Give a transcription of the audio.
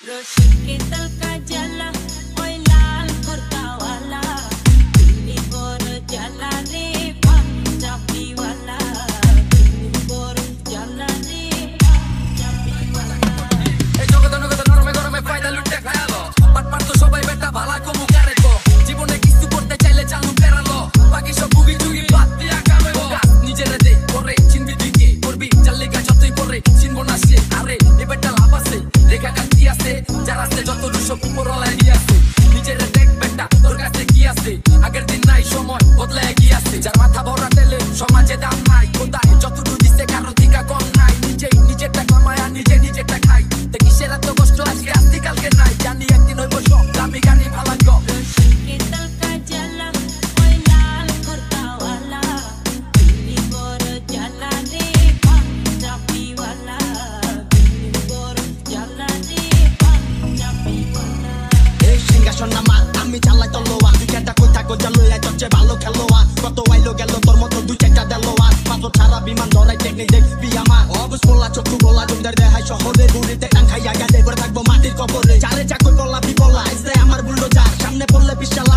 रोशन के तल का जला ओए लाल कुर्ता वाला दिल्ली बोर जला रे पंजाबी वाला दिल्ली बोर जला रे पंजाबी वाला এই জগতে নগদে নরমে গরমে ফায়দা লুটে খায়ালো পাটপাট তো সবাই বেটা ভালা কমু কারে তো জীবনে কিছু করতে চাইলে চালু পেরালো বাকি সব বুগি চুগি বাদ দিয়া কামেবো নিজেরে দে করে চিনবি তুই কি করবি চাললে গা যতই করে চিনবো না সে আরে এ বেটা লাভ আছে রেখা কাটি আছে যারা আছে যত দুশো উপরওয়ালায় নিয়ে আছে নিজেরে দেখ বেটা তোর কাছে কি আছে আগের দিন নাই সময় বদলে এগিয়ে আছে যার মাথা ভরা তেলে সমাজে দাম নাই কোথায় যতটুকু দিচ্ছে কারো দিকা কম নাই নিজেরটা কামায়া নিজেরটা খাই দেখি সেরা তো কষ্ট আজকে আসতে কালকে নাই জানি একদিন হইব সব দামি গানি ভালাঙ্গ रोशन के तल का जला ओए लाल कुर्ता वाला दिल्ली बोर जला रे पंजाबी वाला दिल्ली बोर जला रे पंजाबी वाला এই সিংহাসন আমার আমি চালাই তলোয়ার দুই চারটা কই থাকো জানো এই চচ্ছে ভালো খেলোয়াড় কত আইলো গেল তোর মতো দুই চারটা দেলোয়ার পাথর ছাড়া বিমান ধরাই টেকনিক দেখবি আমার অবুজ মোল্লা চক্ষু বলা জমদার দেহাই শহরে বুড়িতে টান খাইয়া গেলে করে থাকবো মাটির কবরে চারে চাকর কলা বিপলা আইসে আমার বুল্ডোজার সামনে পড়লে বিশাল